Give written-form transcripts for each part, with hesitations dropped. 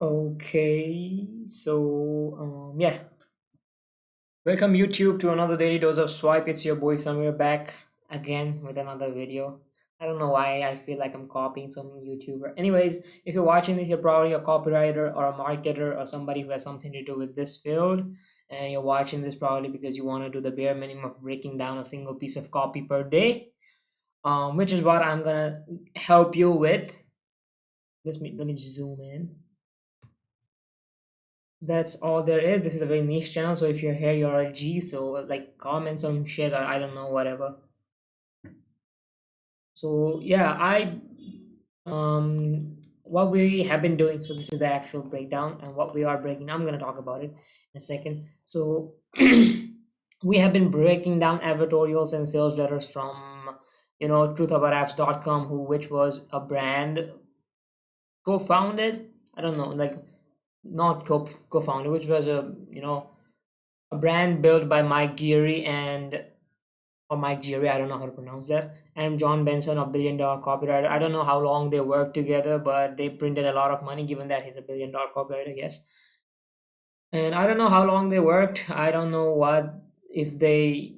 Okay, so yeah, welcome YouTube to another daily dose of swipe. It's your boy Samir back again with another video. I don't know why I feel like I'm copying some YouTuber. Anyways, if you're watching this, you're probably a copywriter or a marketer or somebody who has something to do with this field, and you're watching this probably because you want to do the bare minimum of breaking down a single piece of copy per day, which is what I'm gonna help you with. Let me just zoom in. That's all there is. This is a very niche channel, so if you're here, you're a G. So like, comment some shit or I don't know, whatever. So yeah, what we have been doing. So this is the actual breakdown and what we are breaking. I'm gonna talk about it in a second. So we have been breaking down advertorials and sales letters from truthaboutapps.com, which was a brand co-founded. I don't know, like not co-founded, which was a brand built by Mike Geary and or Mike Geary, I don't know how to pronounce that, and John Benson, a billion-dollar copywriter. I don't know how long they worked together, but they printed a lot of money, given that he's a billion-dollar copywriter, I guess. And I don't know how long they worked. I don't know what if they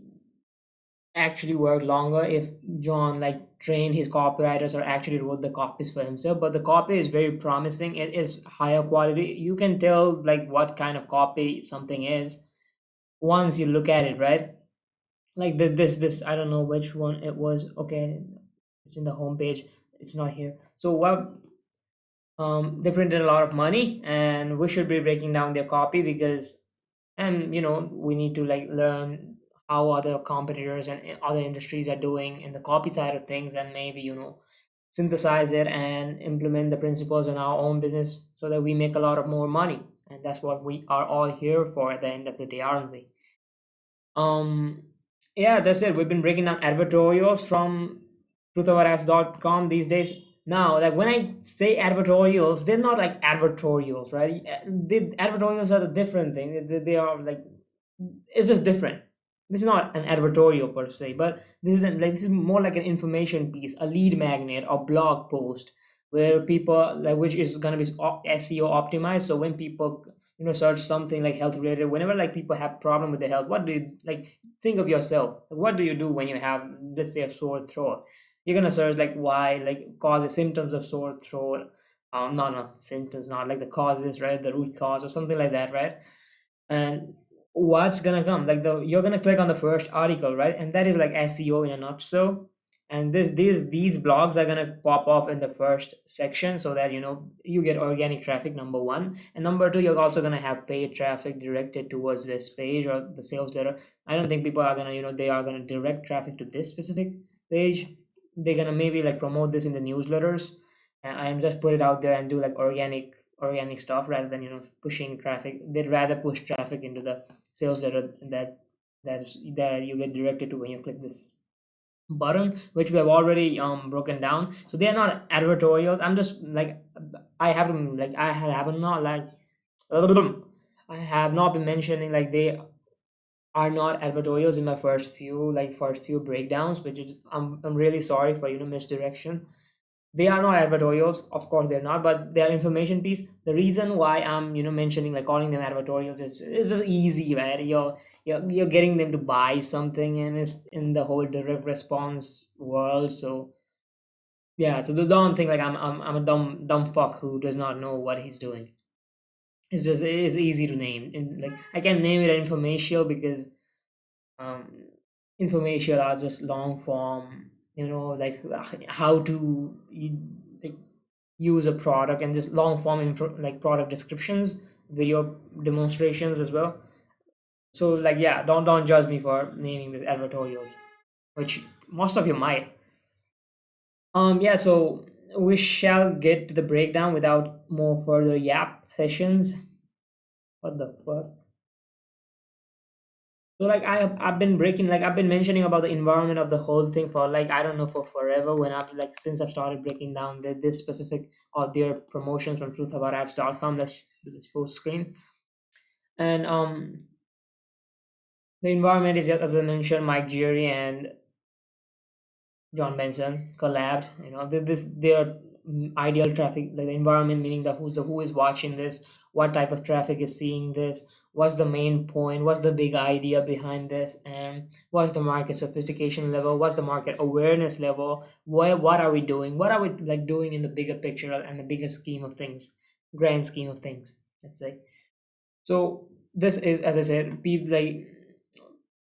actually worked longer, if John like trained his copywriters or actually wrote the copies for himself. But the copy is very promising. It is higher quality. You can tell like what kind of copy something is once you look at it, right? Like this I don't know which one it was. Okay, it's in the homepage. It's not here. So what, they printed a lot of money, and we should be breaking down their copy because, and we need to like learn how other competitors and other industries are doing in the copy side of things, and maybe synthesize it and implement the principles in our own business so that we make a lot of more money. And that's what we are all here for at the end of the day, aren't we? Um, yeah, that's it. We've been breaking down advertorials from truthoverapps.com these days. Now, like when I say advertorials, they're not like advertorials, right? The advertorials are a different thing. They are like, it's just different. This is not an advertorial per se, but this is more like an information piece, a lead magnet or blog post where people like, which is gonna be SEO optimized. So when people search something like health related, whenever like people have problem with their health, what do you like, think of yourself, like, what do you do when you have, let's say, a sore throat? You're gonna search like why, like causes, symptoms of sore throat, not symptoms, not like the causes, right, the root cause or something like that, right? And what's gonna come, like you're gonna click on the first article, right? And that is like SEO in a nutshell. And these blogs are gonna pop off in the first section so that you get organic traffic, number one. And number two, you're also gonna have paid traffic directed towards this page or the sales letter. I don't think people are gonna, they are gonna direct traffic to this specific page. They're gonna maybe like promote this in the newsletters, and just put it out there and do like organic stuff rather than pushing traffic. They'd rather push traffic into the sales letter that you get directed to when you click this button, which we have already broken down. So they are not advertorials. I'm just like, I have not like I have not been mentioning like they are not advertorials in my first few breakdowns, which is, I'm really sorry for misdirection. They are not advertorials, of course they're not, but they're information piece. The reason why I'm mentioning, like calling them advertorials, is just easy, right? You're getting them to buy something, and it's in the whole direct response world. So yeah, so don't think like I'm a dumb fuck who does not know what he's doing. It's easy to name, and like I can name it informational because um information are just long form, like how to like use a product, and just long form info, like product descriptions, video demonstrations as well. So like, yeah, don't judge me for naming this advertorials, which most of you might. Yeah, so we shall get to the breakdown without more further yap sessions. What the fuck? So like I've been mentioning about the environment of the whole thing for like, I don't know, for forever, when I've like since I've started breaking down this specific or their promotions from truthaboutapps.com. Let's do this full screen. And the environment is, as I mentioned, Mike Geary and John Benson collabed. This, their ideal traffic, like the environment, meaning the who is watching this, what type of traffic is seeing this, what's the main point, what's the big idea behind this, and what's the market sophistication level, what's the market awareness level, what are we doing, what are we like doing in the bigger picture and the bigger scheme of things, grand scheme of things, let's say. So this is, as I said, people like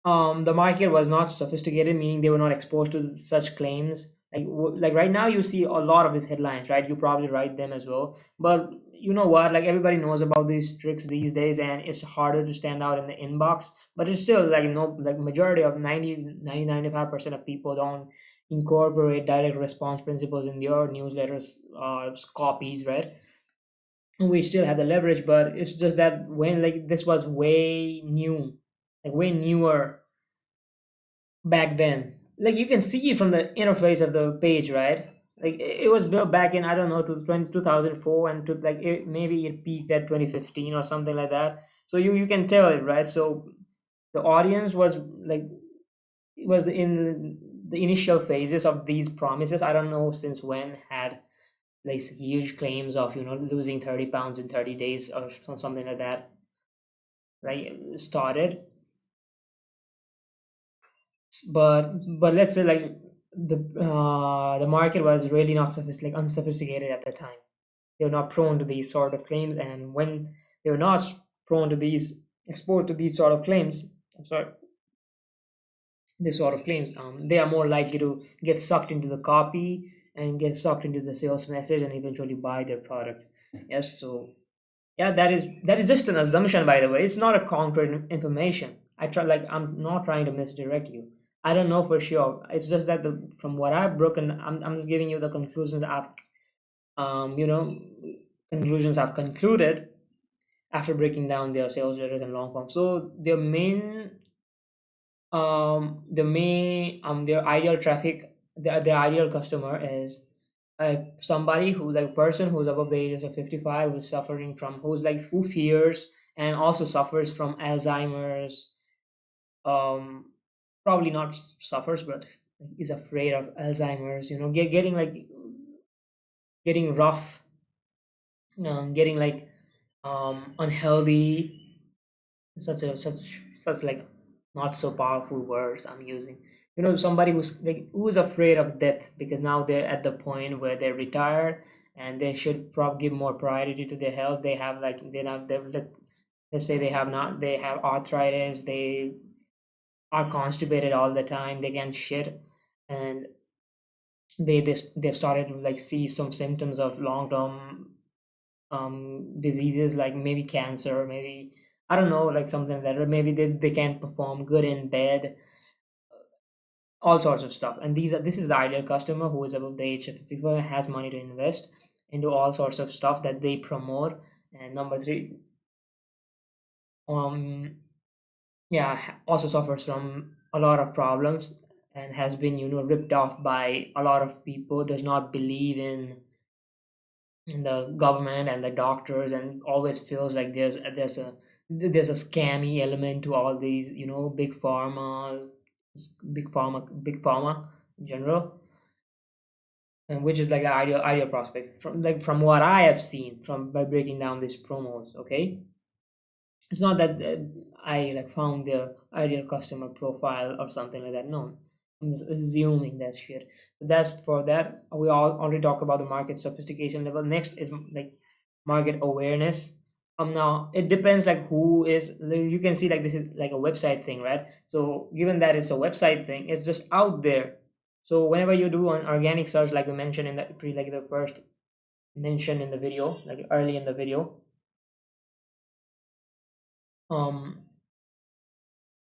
the market was not sophisticated, meaning they were not exposed to such claims. Like right now, you see a lot of these headlines, right? You probably write them as well. But you know what? Like everybody knows about these tricks these days, and it's harder to stand out in the inbox. But it's still like no, like majority of 95% of people don't incorporate direct response principles in their newsletters copies, right? We still have the leverage, but it's just that when like this was way new, like way newer back then. Like you can see it from the interface of the page, right? Like it was built back in, I don't know, 2004, and to like maybe it peaked at 2015 or something like that. So you can tell it, right? So the audience was like, it was in the initial phases of these promises. I don't know since when had like huge claims of losing 30 pounds in 30 days or something like that, like started. But let's say like the market was really not unsophisticated at the time. They were not prone to these sort of claims, and when they were not prone to these exposed to these sort of claims, I'm sorry, this sort of claims, they are more likely to get sucked into the copy and get sucked into the sales message and eventually buy their product. Yes, so yeah, that is just an assumption, by the way. It's not a concrete information. I'm not trying to misdirect you. I don't know for sure. It's just that from what I've broken, I'm just giving you the conclusions I've um you know conclusions I've concluded after breaking down their sales letters and long form. So their ideal traffic, their ideal customer is somebody who like person who's above the ages of 55, who's suffering from who fears and also suffers from Alzheimer's, um probably not suffers, but is afraid of Alzheimer's, getting rough, getting like unhealthy, such like not so powerful words I'm using. Somebody who's afraid of death because now they're at the point where they're retired and they should probably give more priority to their health. They have like they have let's say they have arthritis, they are constipated all the time, they can shit, and they've started to like see some symptoms of long term diseases, like maybe cancer, maybe I don't know, like something like that, or maybe they can't perform good in bed, all sorts of stuff. And this is the ideal customer who is above the age of 54, has money to invest into all sorts of stuff that they promote. And number three, um yeah, also suffers from a lot of problems and has been ripped off by a lot of people, does not believe in the government and the doctors, and always feels like there's a scammy element to all these big pharma in general, and which is like an ideal prospect from what I have seen from by breaking down these promos. Okay, it's not that I like found their ideal customer profile or something like that. No, I'm just assuming that shit. So that's for that. We all already talked about the market sophistication level. Next is like market awareness. Now it depends like who is. Like, you can see like this is like a website thing, right? So given that it's a website thing, it's just out there. So whenever you do an organic search, like we mentioned in the first mention in the video, like early in the video, um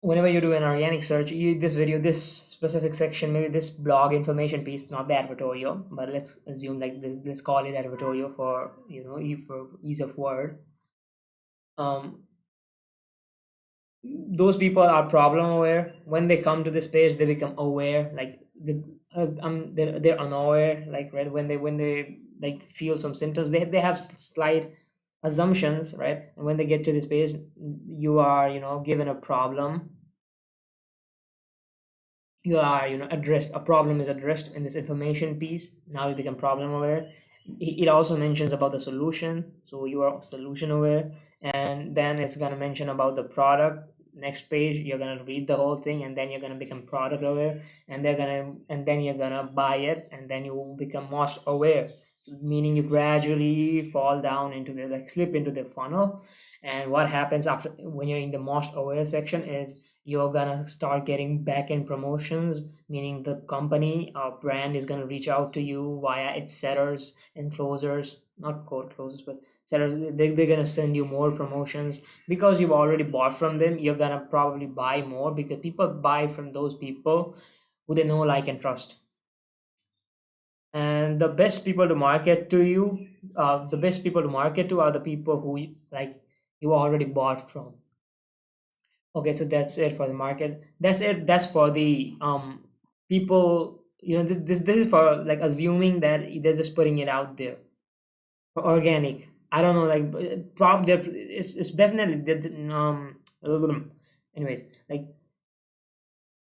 whenever you do an organic search, this specific section, maybe this blog information piece, not the advertorial, but let's assume like let's call it advertorial for for ease of word. um those people are problem aware. When they come to this page, they become aware, like they're unaware, like right when they like feel some symptoms, they have slight assumptions, right? And when they get to this page, you are given a problem, you are addressed, a problem is addressed in this information piece. Now you become problem aware. it also mentions about the solution, so you are solution aware. And then it's going to mention about the product. Next page you're going to read the whole thing, and then you're going to become product aware, and then you're going to buy it, and then you will become most aware. So meaning you gradually fall down into the, like, slip into the funnel. And what happens after, when you're in the most aware section, is you're gonna start getting back end promotions, meaning the company or brand is going to reach out to you via its sellers and closers, not code closers, but sellers. They're going to send you more promotions because you've already bought from them. You're going to probably buy more because people buy from those people who they know, like, and trust. And the best people to market to are the people who like you already bought from. Okay, so that's it for the market. That's it. That's for the people. This is for, like, assuming that they're just putting it out there for organic. I don't know, like, prob there. It's definitely anyways, like,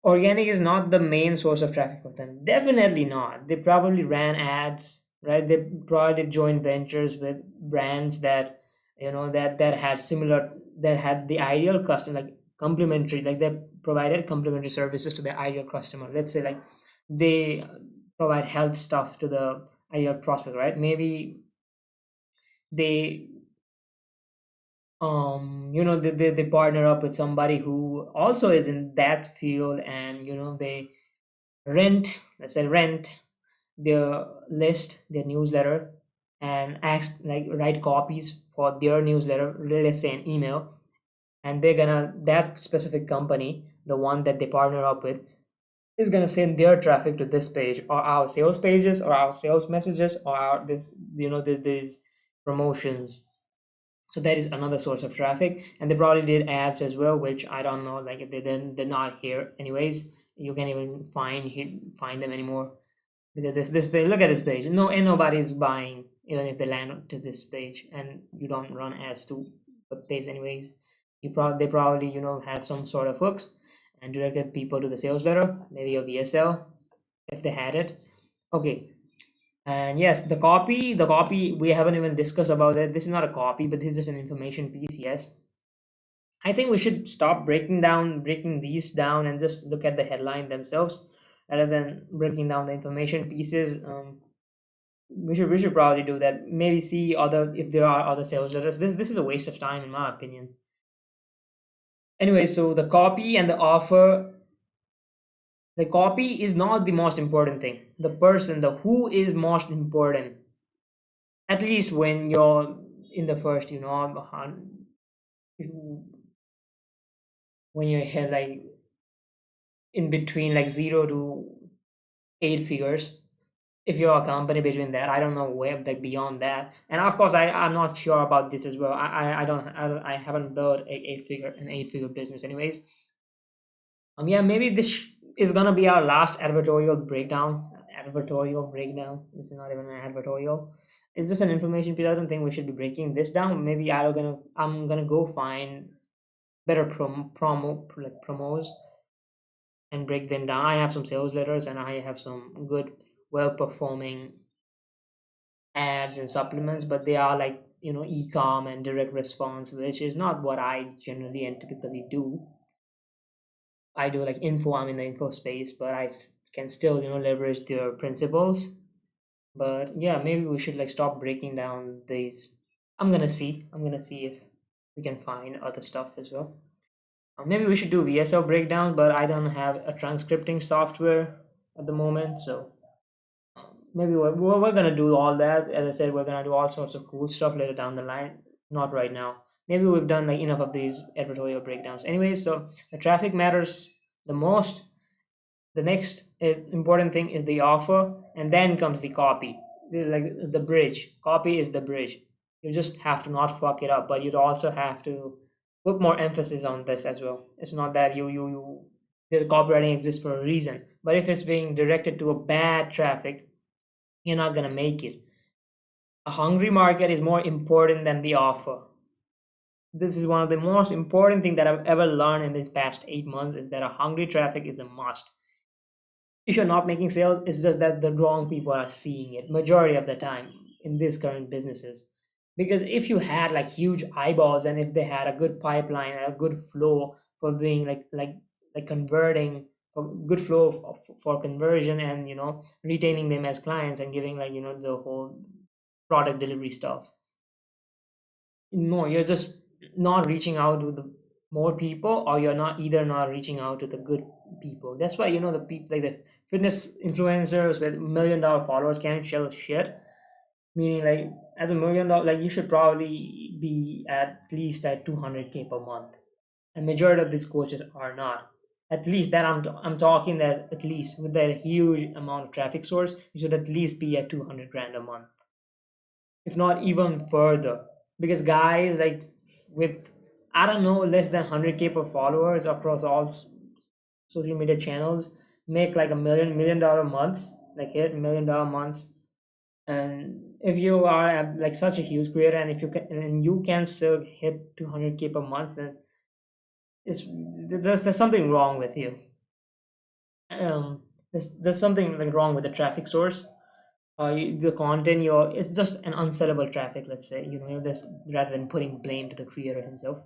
organic is not the main source of traffic for them. Definitely not. They probably ran ads, right? They probably did joint ventures with brands that, that had similar, that had the ideal customer, like complementary, like they provided complementary services to their ideal customer. Let's say, like, they provide health stuff to the ideal prospect, right? Maybe they they partner up with somebody who also is in that field, and they rent, let's say, rent their list, their newsletter, and ask, like, write copies for their newsletter, let's say an email. And they're gonna, that specific company, the one that they partner up with, is gonna send their traffic to this page, or our sales pages, or our sales messages, or our this, these promotions. So that is another source of traffic. And they probably did ads as well, which I don't know, like, if they're not here anyways. You can't even find them anymore, because this page, look at this page, no, and nobody's buying even if they land to this page, and you don't run ads to the page anyways. They probably, had some sort of hooks and directed people to the sales letter, maybe a VSL, if they had it. Okay. And yes, the copy we haven't even discussed about it. This is not a copy, but this is just an information piece. Yes, I think we should stop breaking these down and just look at the headline themselves rather than breaking down the information pieces. We should probably do that. Maybe see other, if there are other sales letters. This is a waste of time in my opinion. Anyway, so the copy and the offer. The copy is not the most important thing. The person, the who, is most important. At least when you're in the first, when you're here, like, in between, like, 0 to 8 figures. If you're a company between that, I don't know where, like, beyond that. And of course, I'm not sure about this as well. I haven't built an 8 figure business anyways. Yeah, maybe is gonna be our last advertorial breakdown. This is not even an advertorial. It's just an information piece. I don't think we should be breaking this down. Maybe I'm gonna go find better promos and break them down. I have some sales letters, and I have some good, well performing ads and supplements, but they are, like, e-com and direct response, which is not what I generally and typically do. I do, like, info. I'm in the info space, but can still, leverage their principles. But yeah, maybe we should, like, stop breaking down these. I'm gonna see if we can find other stuff as well. Maybe we should do VSL breakdowns, but I don't have a transcripting software at the moment, so maybe we're gonna do all that. As I said, we're gonna do all sorts of cool stuff later down the line. Not right now. Maybe we've done, like, enough of these advertorial breakdowns. Anyways, so the traffic matters the most. The next important thing is the offer, and then comes the copy. Like, the bridge. Copy is the bridge. You just have to not fuck it up, but you'd also have to put more emphasis on this as well. It's not that the copywriting exists for a reason, but if it's being directed to a bad traffic, you're not gonna make it. A hungry market is more important than the offer. This is one of the most important thing that I've ever learned in these past 8 months, is that a hungry traffic is a must. If you're not making sales, it's just that the wrong people are seeing it majority of the time. in these current businesses. Because if you had like huge eyeballs, and if they had a good pipeline and a good flow for being like converting, for good flow for conversion, and retaining them as clients and giving like the whole product delivery stuff. No, you're just not reaching out to the more people, or you're not either not reaching out to the good people. That's why the people like the fitness influencers with $1 million followers can't sell shit. Meaning, like, as $1 million, like, you should probably be at least at 200K per month. And majority of these coaches are not. At least that I'm talking that at least with that huge amount of traffic source, you should at least be at 200 grand a month, if not even further. Because guys like with, I don't know, less than 100K per followers across all social media channels make like $1 million months, like hit $1 million months. And if you are like such a huge creator, and if you can and you can still hit 200K per month, then it's there's something wrong with you. There's something like wrong with the traffic source. The content you're it's just an unsellable traffic, let's say, this, rather than putting blame to the creator himself.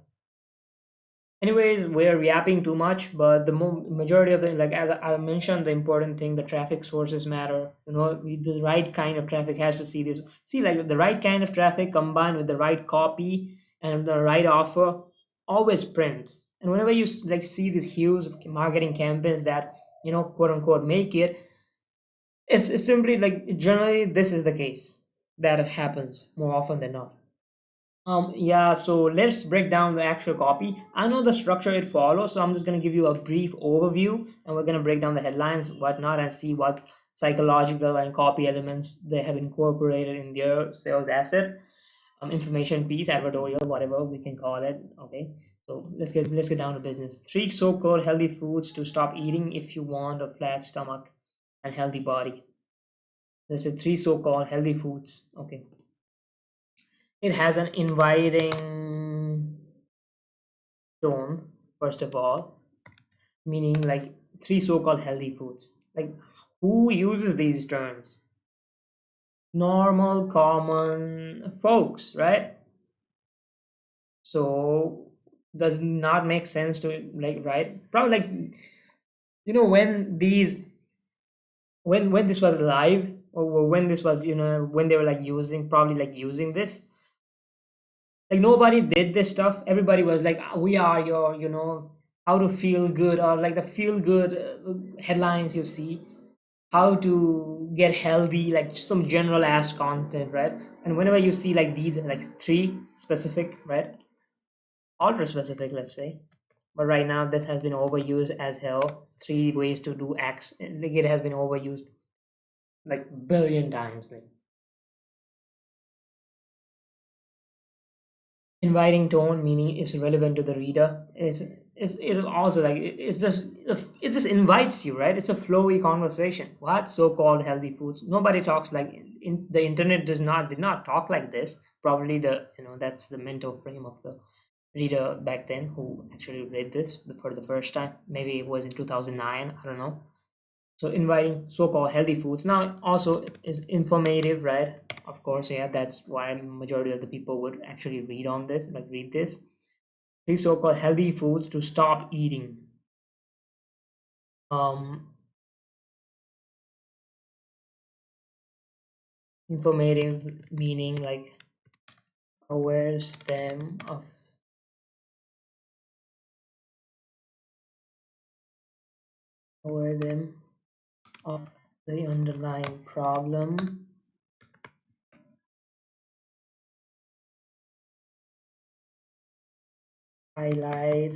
Anyways, we're yapping too much, but the majority of the, like, as I mentioned, the important thing, the traffic sources matter. The right kind of traffic has to see this. See, like, the right kind of traffic combined with the right copy and the right offer always prints. And whenever you like see these huge marketing campaigns that quote unquote make it, it's simply like generally this is the case that it happens more often than not. Yeah, so let's break down the actual copy. I know the structure it follows, so I'm just going to give you a brief overview, and we're going to break down the headlines, whatnot, and see what psychological and copy elements they have incorporated in their sales asset, information piece, advertorial, whatever we can call it. Okay, so let's get down to business. Three so-called healthy foods to stop eating if you want a flat stomach and healthy body. There's a three so-called healthy foods. Okay, it has an inviting tone, first of all, meaning like three so-called healthy foods. Like, who uses these terms? Normal, common folks, right? So does not make sense to like, right? Probably like when when this was live, or when this was when they were like using, probably like using this, like nobody did this stuff. Everybody was like, we are your how to feel good, or like the feel good headlines you see, how to get healthy, like some general ass content, right? And whenever you see like these like three specific, right, ultra specific, let's say, but right now this has been overused as hell. Three ways to do X, like it has been overused like billion times. Like, inviting tone, meaning is relevant to the reader. It'll also like it just invites you, right? It's a flowy conversation. What so-called healthy foods? Nobody talks like the internet did not talk like this. Probably that's the mental frame of the reader back then who actually read this for the first time. Maybe it was in 2009. I don't know. So inviting so-called healthy foods now also is informative, right? Of course, yeah, that's why majority of the people would actually read this. These so-called healthy foods to stop eating. um Informative meaning like awares them of aware them of the underlying problem, highlight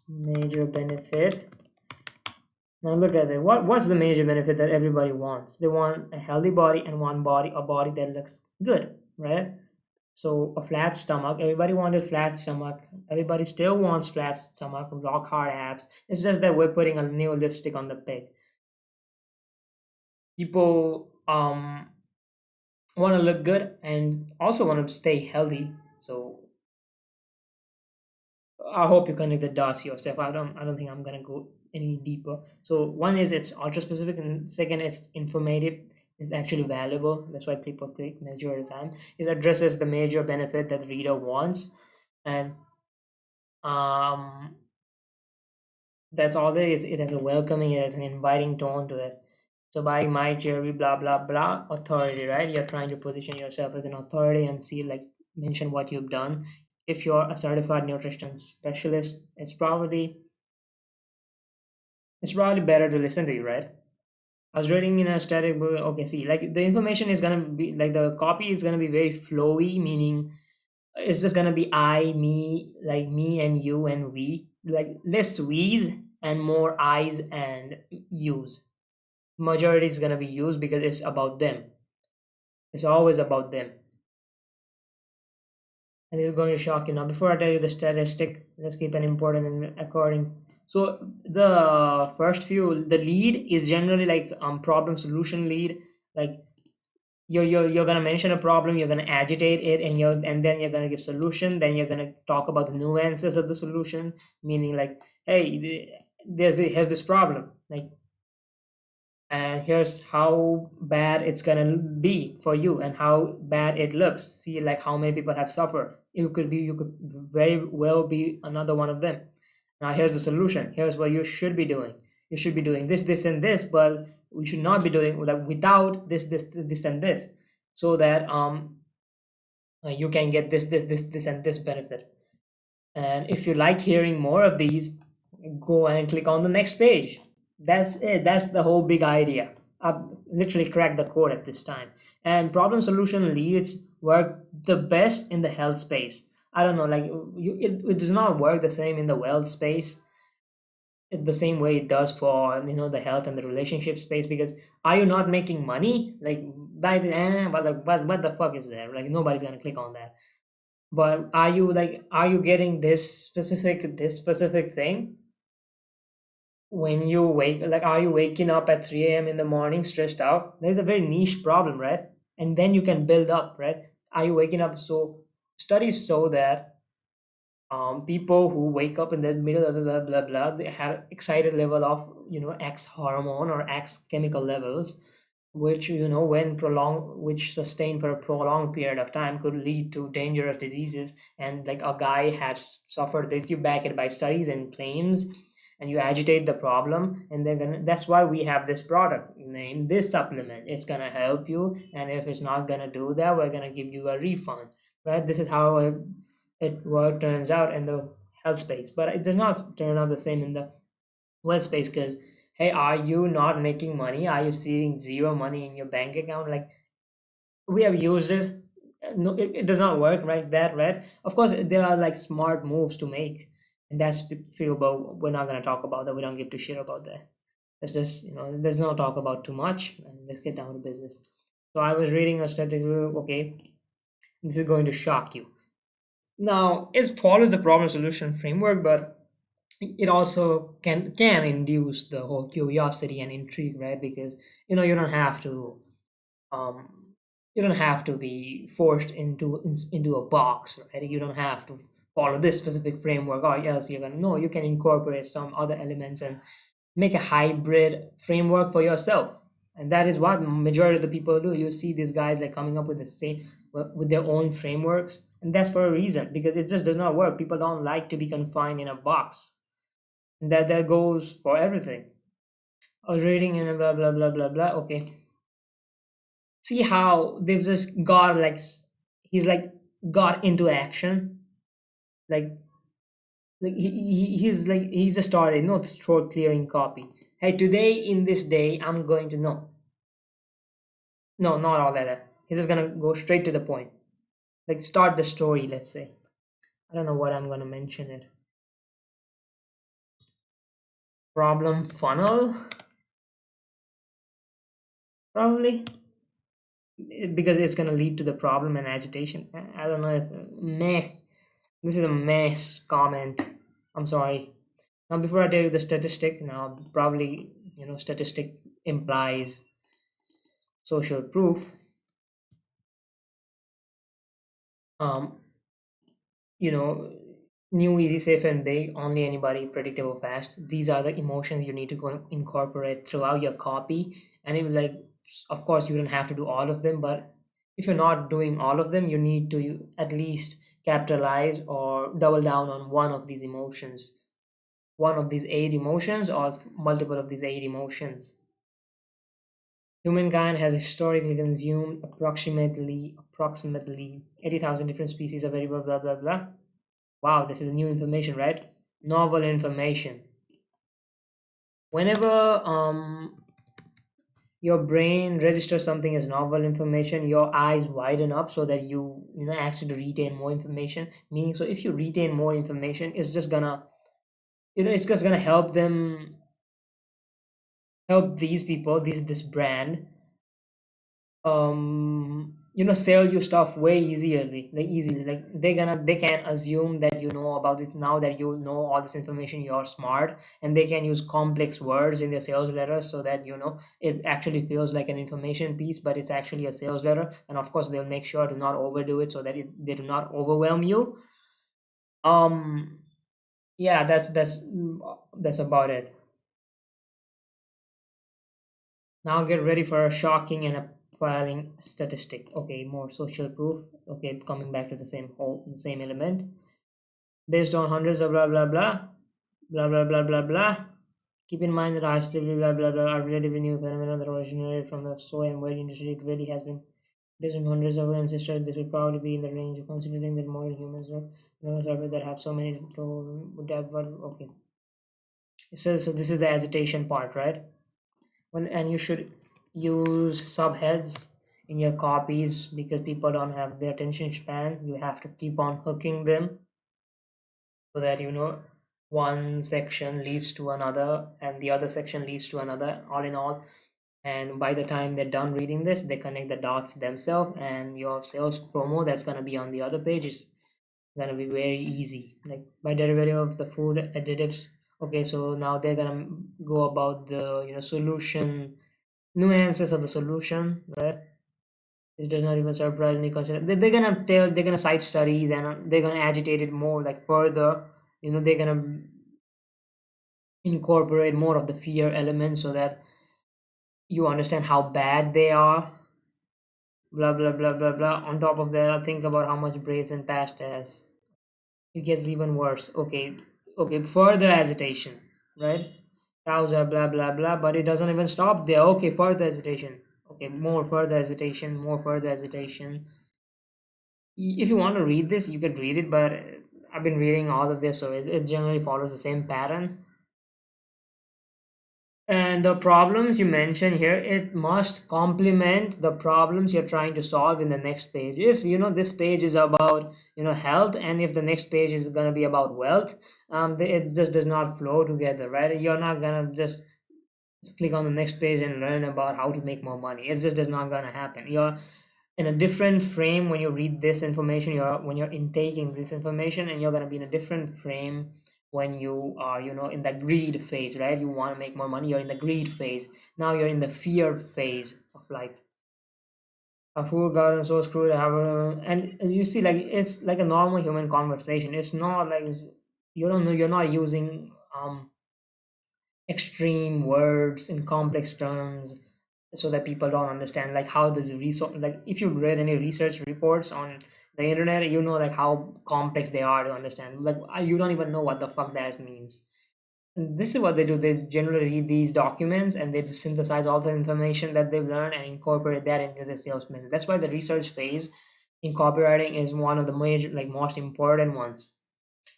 major benefit. Now look at it. What's the major benefit that everybody wants? They want a healthy body and a body that looks good, right? So a flat stomach. Everybody wanted flat stomach. Everybody still wants flat stomach, rock hard abs. It's just that we're putting a new lipstick on the pig. People want to look good and also want to stay healthy. So I hope you connect the dots yourself. I don't think I'm gonna go any deeper. So one is it's ultra specific, and second it's informative. is actually valuable. That's why people click majority of the time. It addresses the major benefit that the reader wants, and um, that's all there is. It has a welcoming, it has an inviting tone to it. So buying my cherry, blah blah blah, authority, right? You're trying to position yourself as an authority and see, like, mention what you've done. If you're a certified nutrition specialist, it's probably better to listen to you, right? I was reading in a static book. Okay, see, like the information is gonna be like the copy is gonna be very flowy, meaning it's just gonna be I, me, like me and you and we, like less we's and more I's and you's. Majority is gonna be used because it's about them. It's always about them. And this is going to shock you. Now, before I tell you the statistic, let's keep an important and according. So the first few, the lead is generally like problem solution lead. Like you're gonna mention a problem, you're gonna agitate it, and then you're gonna give solution. Then you're gonna talk about the nuances of the solution, meaning like, hey, here's this problem. Like, and here's how bad it's gonna be for you and how bad it looks. See, like how many people have suffered. You could very well be another one of them. Now here's the solution. Here's what you should be doing. You should be doing this and this, but we should not be doing like without this and this, so that you can get this and this benefit. And if you like hearing more of these, go and click on the next page. That's it. That's the whole big idea. I've literally cracked the code at this time. And problem solution leads work the best in the health space. I don't know, like it does not work the same in the wealth space the same way it does for the health and the relationship space, because are you not making money? Like by the but like what the fuck is there? Like nobody's gonna click on that. But are you getting this specific thing when you wake, like are you waking up at 3 a.m. in the morning stressed out? There's a very niche problem, right? And then you can build up, right? Are you waking up? So studies show that people who wake up in the middle of the blah blah blah, they have excited level of X hormone or X chemical levels, which when prolonged, which sustained for a prolonged period of time, could lead to dangerous diseases. And like a guy has suffered this, you back it by studies and claims, and you agitate the problem, and that's why we have this product named this supplement. It's gonna help you, and if it's not gonna do that, we're gonna give you a refund, right? This is how it work turns out in the health space, but it does not turn out the same in the wealth space. Because hey, are you not making money? Are you seeing zero money in your bank account? Like, we have used it. No, it does not work like that, right? Of course there are like smart moves to make, and that's few, but we're not going to talk about that. We don't give to shit about that. Let's just there's no talk about too much, and let's get down to business. So I was reading a statistic. Okay, this is going to shock you. Now it follows the problem solution framework, but it also can induce the whole curiosity and intrigue, right? Because you don't have to um be forced into a box, right? You don't have to follow this specific framework, or else you're gonna no. You can incorporate some other elements and make a hybrid framework for yourself. And that is what majority of the people do. You see these guys like coming up with the same with their own frameworks, and that's for a reason, because it just does not work. People don't like to be confined in a box. And that goes for everything. I was reading in a blah blah blah blah blah. Okay, see how they've just got like he's like got into action, like he's just started not throat clearing copy. Hey, today in this day I'm going to no, not all that. He's just gonna go straight to the point, like start the story, let's say. I don't know what I'm gonna mention it. Problem funnel, probably, because it's gonna lead to the problem and agitation. I don't know if meh. This is a mess comment. I'm sorry. Now, before I tell you the statistic, now probably statistic implies social proof. Um, you know, New, easy, safe, and big. Only anybody, predictable, fast. These are the emotions you need to go and incorporate throughout your copy, and even like of course you don't have to do all of them, but if you're not doing all of them, you need to at least capitalize or double down on one of these emotions, one of these eight emotions, or multiple of these eight emotions. Humankind has historically consumed approximately 80,000 different species of very blah blah blah blah. Wow, this is new information, right? Novel information. Whenever your brain registers something as novel information, your eyes widen up so that you actually retain more information. Meaning, so if you retain more information, it's just gonna it's just gonna help these people, this brand, sell you stuff way easily, like they can assume that you know about it. Now that you know all this information, you're smart, and they can use complex words in their sales letters so that it actually feels like an information piece, but it's actually a sales letter. And of course they'll make sure to not overdo it so that they do not overwhelm you. um yeah, that's about it. Now get ready for a shocking and appalling statistic. Okay, more social proof. Okay, coming back to the same element. Based on hundreds of blah blah blah, blah blah blah blah blah. Keep in mind that hostility blah blah blah are relatively new phenomena that originated from the soy and wheat industry. It really has been based on hundreds of ancestors. This would probably be in the range of considering that modern humans are that have so many to that. But okay, so this is the agitation part, right? And you should use subheads in your copies because people don't have the attention span. You have to keep on hooking them so that one section leads to another and the other section leads to another, all in all. And by the time they're done reading this, they connect the dots themselves, and your sales promo that's going to be on the other page is going to be very easy, like by derivative of the food additives. Okay, so now they're going to go about the solution, nuances of the solution, right? It does not even surprise me considering they're gonna cite studies, and they're gonna agitate it more, like further. They're gonna incorporate more of the fear element so that you understand how bad they are. Blah blah blah blah blah. On top of that, think about how much braids and past has. It gets even worse. Okay, okay, further agitation, right? Cows are blah blah blah, but it doesn't even stop there. Okay, further agitation. Okay, more further agitation, more further agitation. If you want to read this, you can read it, but I've been reading all of this, so it generally follows the same pattern. And the problems you mention here, it must complement the problems you're trying to solve in the next page. If this page is about health, and if the next page is going to be about wealth, it just does not flow together, right? You're not gonna just click on the next page and learn about how to make more money. It just does not gonna happen. You're in a different frame when you read this information. When you're intaking this information, and you're gonna be in a different frame when you are in the greed phase, right? You want to make more money. You're in the greed phase. Now you're in the fear phase of life. A fool got so screwed. And you see, like it's like a normal human conversation. It's not like you don't know. You're not using extreme words in complex terms so that people don't understand, like how this resource, like if you read any research reports on the internet, like how complex they are to understand. Like you don't even know what the fuck that means. And this is what they do. They generally read these documents, and they just synthesize all the information that they've learned and incorporate that into the sales message. That's why the research phase in copywriting is one of the major, like most important ones.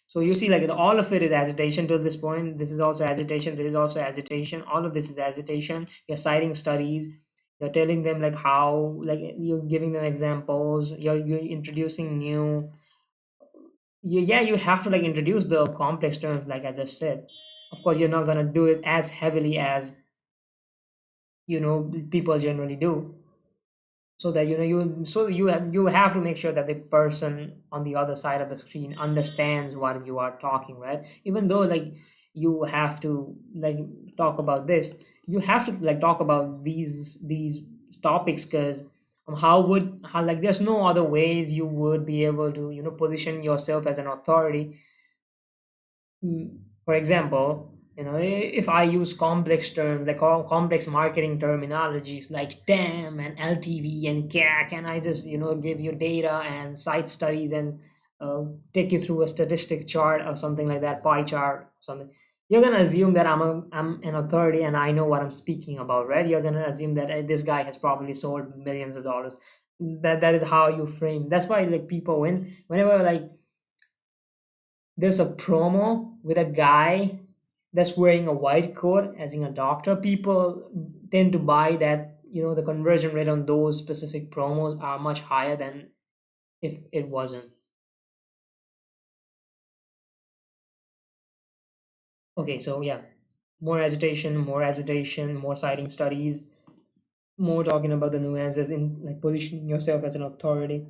So you see, like all of it is agitation to this point. This is also agitation. This is also agitation. All of this is agitation. You're citing studies. You're telling them like how, like you're giving them examples. You're introducing new. Yeah, you have to like introduce the complex terms, like I just said. Of course, you're not gonna do it as heavily as people generally do, so that you have to make sure that the person on the other side of the screen understands what you are talking, right? Even though like you have to like talk about this, you have to like talk about these topics, because how like there's no other ways you would be able to position yourself as an authority. For example, If I use complex terms like complex marketing terminologies like TAM and LTV and CAC, and I just give you data and site studies and take you through a statistic chart or something like that, pie chart, something, you're gonna assume that I'm an authority and I know what I'm speaking about, right? You're gonna assume that this guy has probably sold millions of dollars. That is how you frame. That's why like people whenever like there's a promo with a guy that's wearing a white coat as in a doctor, people tend to buy that. The conversion rate on those specific promos are much higher than if it wasn't. Okay, so yeah, more agitation, more citing studies, more talking about the nuances in like positioning yourself as an authority.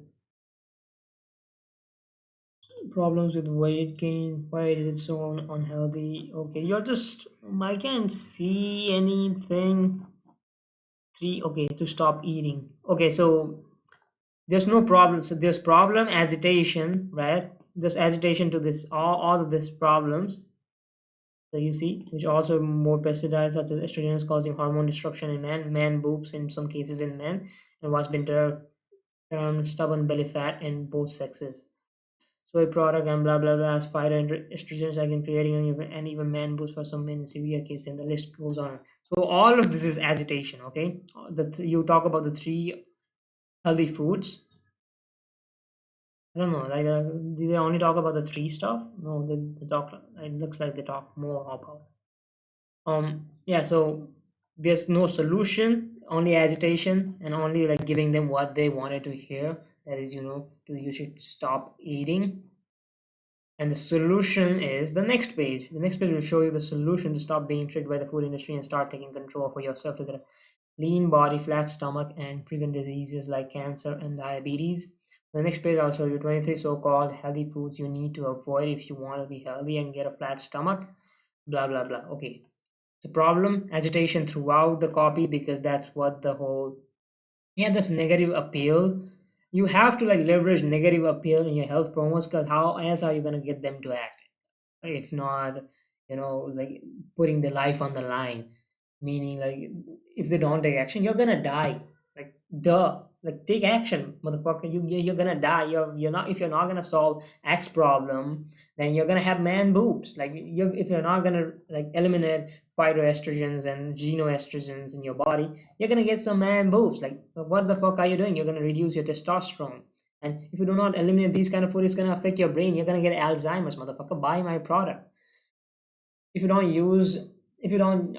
Problems with weight gain, why is it so unhealthy? Okay, you're just, I can't see anything. Three, okay, to stop eating. Okay, so there's no problem. So there's problem agitation, right? There's agitation to this, all of these problems. So you see, which also more pesticides such as estrogens causing hormone disruption in men, man boobs in some cases in men, and what's been termed stubborn belly fat in both sexes. Soy product and blah blah blah as phytoestrogens again creating and even man boobs for some men in severe cases, and the list goes on. So all of this is agitation. Okay, you talk about the three healthy foods. I don't know. Like, do they only talk about the three stuff? No, the talk. It looks like they talk more about. Yeah. So there's no solution, only agitation, and only like giving them what they wanted to hear. That is, you should stop eating. And the solution is the next page. The next page will show you the solution to stop being tricked by the food industry and start taking control for yourself to get a lean body, flat stomach, and prevent diseases like cancer and diabetes. The next page I'll show you 23 so-called healthy foods you need to avoid if you want to be healthy and get a flat stomach. Blah blah blah. Okay. The problem, agitation throughout the copy because that's what the whole, yeah, this negative appeal. You have to like leverage negative appeal in your health promos, because how else are you gonna get them to act? If not, like putting their life on the line, meaning like if they don't take action, you're gonna die. Like, duh, like take action, motherfucker. You're gonna die. You're not, if you're not gonna solve X problem, then you're gonna have man boobs. Like, if you're not gonna like eliminate phytoestrogens and xenoestrogens in your body, you're gonna get some man boobs. Like, what the fuck are you doing? You're gonna reduce your testosterone. And if you do not eliminate these kind of food, it's gonna affect your brain. You're gonna get Alzheimer's, motherfucker. Buy my product. If you don't use, if you don't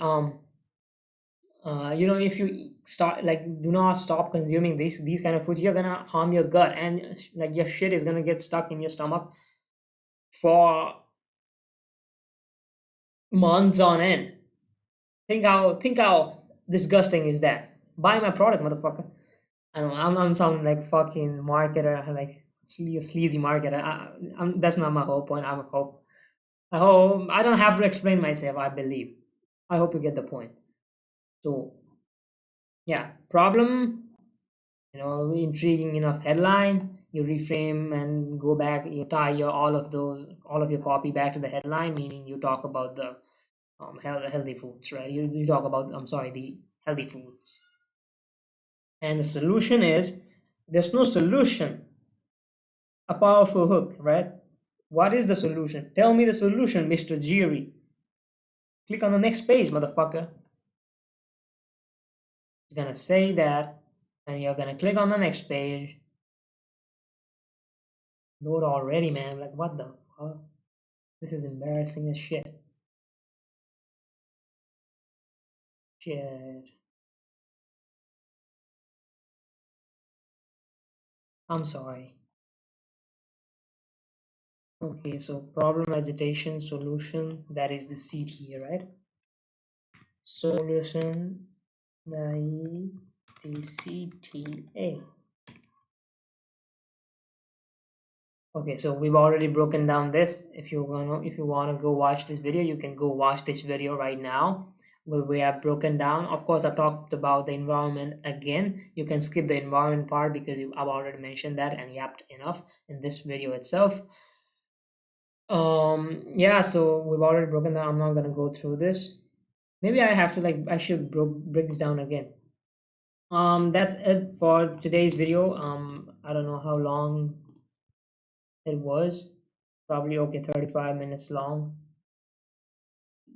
if you start like do not stop consuming these kind of foods, you're gonna harm your gut, and like your shit is gonna get stuck in your stomach for months on end. Think how disgusting is that? Buy my product, motherfucker. I don't know, I'm sounding like fucking marketer, like sleazy marketer. That's not my whole point. I hope I don't have to explain myself, I believe. I hope you get the point. So yeah, problem, intriguing enough headline, you reframe and go back, you tie all of your copy back to the headline, meaning you talk about the healthy foods, right? You talk about, I'm sorry, the healthy foods. And the solution is, there's no solution, a powerful hook, right? What is the solution? Tell me the solution, Mr. Jiri. Click on the next page, motherfucker. It's gonna say that, and you're gonna click on the next page. Load already, man. Like, what the fuck? This is embarrassing as shit. Shit. I'm sorry. Okay, so problem, agitation, solution. That is the seed here, right? Solution, DCTA. Okay, so we've already broken down this. If you want to go watch this video, you can go watch this video right now, where we have broken down. Of course, I've talked about the environment again. You can skip the environment part because I've already mentioned that and yapped enough in this video itself. Yeah, so we've already broken down. I'm not gonna go through this. Maybe I have to I should break this down again. That's it for today's video. I don't know how long it was. Probably okay, 35 minutes long.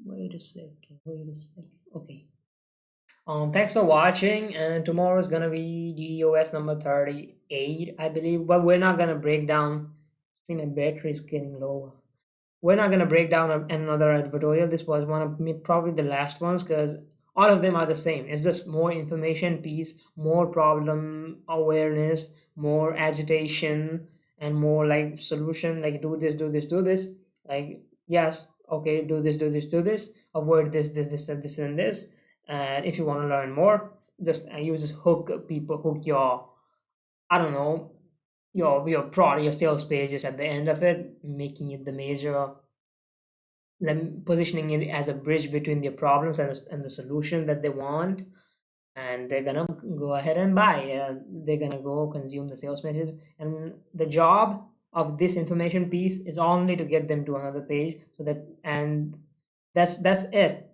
Wait a second. Wait a second. Okay. Thanks for watching, and tomorrow is gonna be DDOS number 38, I believe. But we're not gonna break down. See, my battery is getting low. We're not going to break down another advertorial. This was one of probably the last ones because all of them are the same. It's just more information piece, more problem awareness, more agitation, and more like solution, like do this, do this, do this. Like, yes, okay, do this, do this, do this, avoid this, and this, and this. And if you want to learn more, just you just hook people, hook your, I don't know, your product, your sales pages at the end of it, making it the major, positioning it as a bridge between their problems and the solution that they want, and they're gonna go ahead and buy. They're gonna go consume the sales messages, and the job of this information piece is only to get them to another page, so that, and that's it.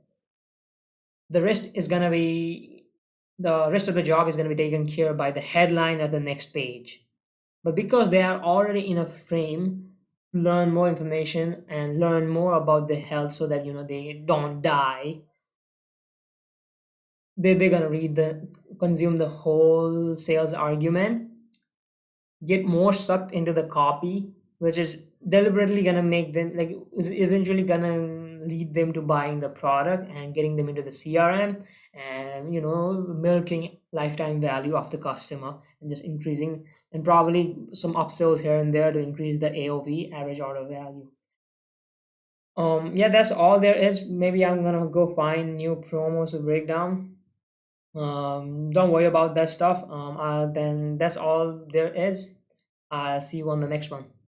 The rest is gonna be, the rest of the job is gonna be taken care by the headline of the next page. But because they are already in a frame, learn more information and learn more about their health so that they don't die, they're gonna read the consume the whole sales argument, get more sucked into the copy, which is deliberately gonna make them, like, is eventually gonna lead them to buying the product and getting them into the CRM, and milking lifetime value of the customer and just increasing, and probably some upsells here and there to increase the AOV, average order value. Yeah, that's all there is. Maybe I'm gonna go find new promos to break down. Don't worry about that stuff. Then that's all there is. I'll see you on the next one.